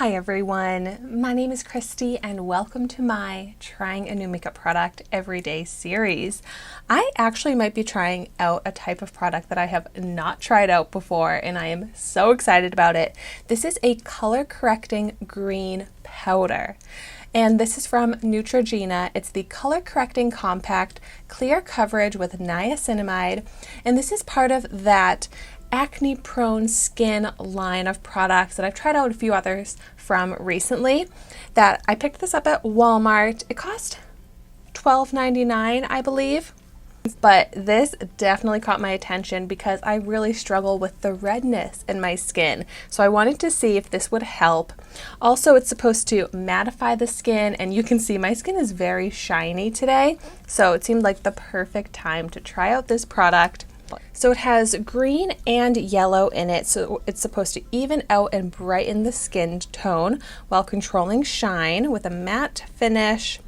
Hi everyone, my name is Christy and welcome to my Trying a New Makeup Product Everyday series. I actually might be trying out a type of product that I have not tried out before and I am so excited about it. This is a color correcting green powder. And this is from Neutrogena. It's the Color Correcting Compact Clear Coverage with Niacinamide. And this is part of that acne-prone skin line of products that I've tried out a few others from recently. That I picked this up at Walmart. It cost $12.99, I believe. But this definitely caught my attention because I really struggle with the redness in my skin. So I wanted to see if this would help. Also, it's supposed to mattify the skin, and you can see my skin is very shiny today. So it seemed like the perfect time to try out this product. So it has green and yellow in it, so it's supposed to even out and brighten the skin tone while controlling shine with a matte finish.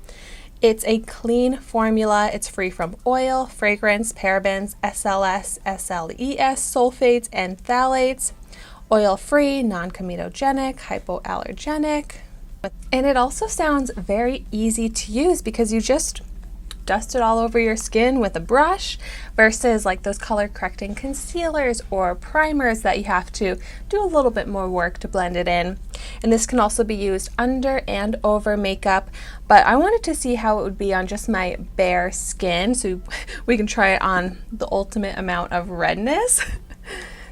It's a clean formula. It's free from oil, fragrance, parabens, SLS, SLES, sulfates, and phthalates. Oil-free, non-comedogenic, hypoallergenic. And it also sounds very easy to use because you just dust it all over your skin with a brush versus like those color correcting concealers or primers that you have to do a little bit more work to blend it in. And this can also be used under and over makeup, but I wanted to see how it would be on just my bare skin so we can try it on the ultimate amount of redness.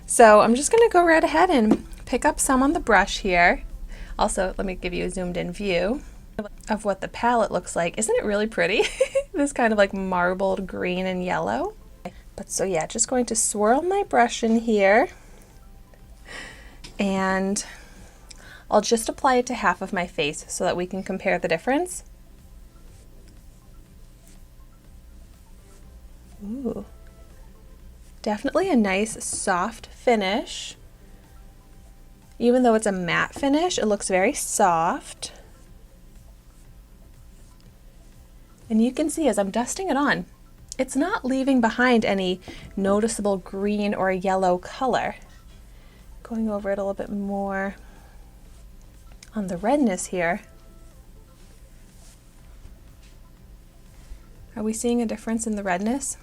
So I'm just going to go right ahead and pick up some on the brush here. Also, let me give you a zoomed in view of what the palette looks like. Isn't it really pretty? This kind of like marbled green and yellow. But so yeah, just going to swirl my brush in here and I'll just apply it to half of my face so that we can compare the difference. Ooh, definitely a nice soft finish. Even though it's a matte finish, it looks very soft. And you can see as I'm dusting it on, it's not leaving behind any noticeable green or yellow color. Going over it a little bit more on the redness here. Are we seeing a difference in the redness?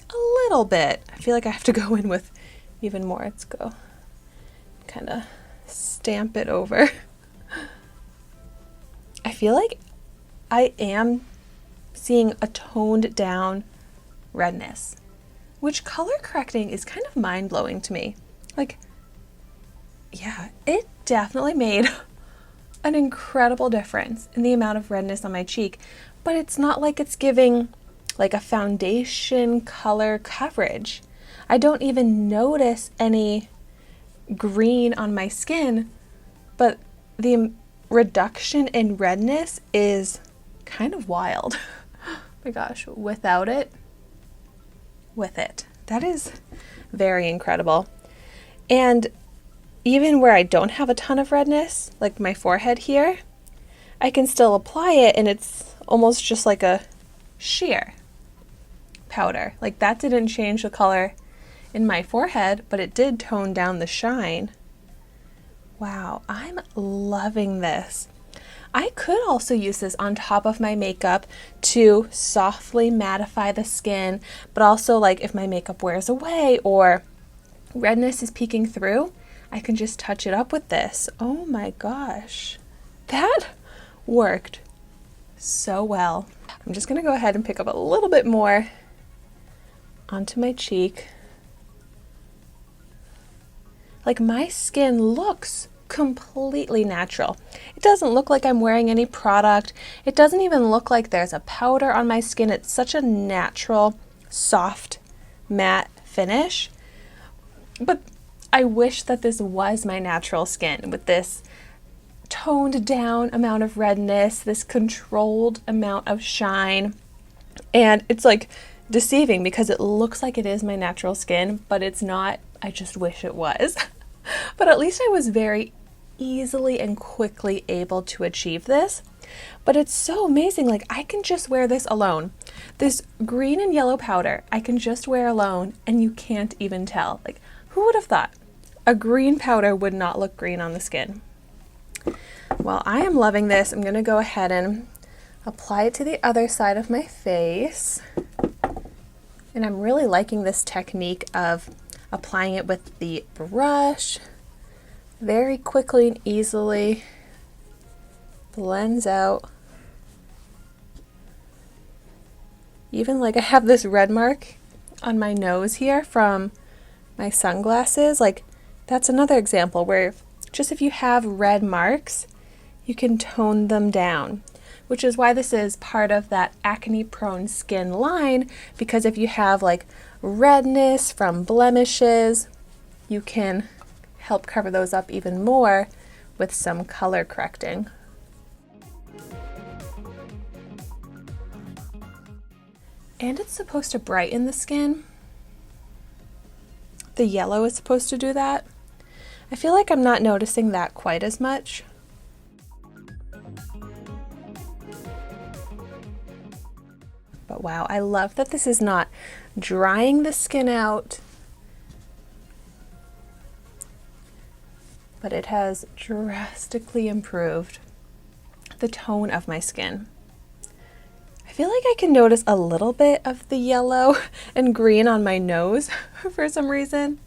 A little bit. I feel like I have to go in with even more. Let's go kind of stamp it over. I feel like I am seeing a toned down redness, which color correcting is kind of mind-blowing to me. Like, yeah, it definitely made an incredible difference in the amount of redness on my cheek, but it's not like it's giving like a foundation color coverage. I don't even notice any green on my skin, but the reduction in redness is kind of wild. Oh my gosh, without it, with it. That is very incredible. And even where I don't have a ton of redness, like my forehead here, I can still apply it and it's almost just like a sheer powder. Like that didn't change the color in my forehead, but it did tone down the shine. Wow, I'm loving this. I could also use this on top of my makeup to softly mattify the skin, but also like if my makeup wears away or redness is peeking through, I can just touch it up with this. Oh my gosh, that worked so well. I'm just gonna go ahead and pick up a little bit more onto my cheek. Like my skin looks completely natural. It doesn't look like I'm wearing any product. It doesn't even look like there's a powder on my skin. It's such a natural, soft, matte finish. But I wish that this was my natural skin with this toned down amount of redness, this controlled amount of shine. And it's like deceiving because it looks like it is my natural skin, but it's not. I just wish it was. But at least I was very easily and quickly able to achieve this. But it's so amazing. Like I can just wear this alone. This green and yellow powder I can just wear alone and you can't even tell. Like who would have thought a green powder would not look green on the skin? Well, I am loving this. I'm going to go ahead and apply it to the other side of my face. And I'm really liking this technique of applying it with the brush. Very quickly and easily blends out. Even like I have this red mark on my nose here from my sunglasses. Like that's another example where just if you have red marks, you can tone them down, which is why this is part of that acne prone skin line, because if you have like redness from blemishes, you can help cover those up even more with some color correcting. And it's supposed to brighten the skin. The yellow is supposed to do that. I feel like I'm not noticing that quite as much. But wow, I love that this is not drying the skin out, but it has drastically improved the tone of my skin. I feel like I can notice a little bit of the yellow and green on my nose for some reason,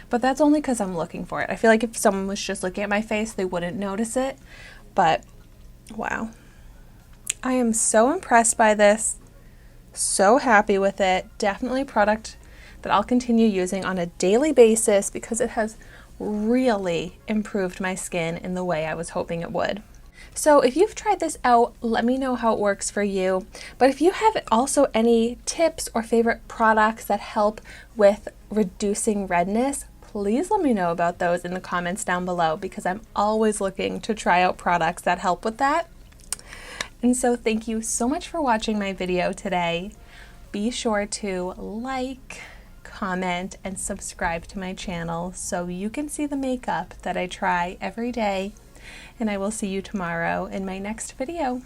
but that's only because I'm looking for it. I feel like if someone was just looking at my face, they wouldn't notice it, but wow. I am so impressed by this. So happy with it. Definitely a product that I'll continue using on a daily basis because it has really improved my skin in the way I was hoping it would. So if you've tried this out, let me know how it works for you. But if you have also any tips or favorite products that help with reducing redness, please let me know about those in the comments down below because I'm always looking to try out products that help with that. And so thank you so much for watching my video today. Be sure to like, comment, and subscribe to my channel so you can see the makeup that I try every day. And I will see you tomorrow in my next video.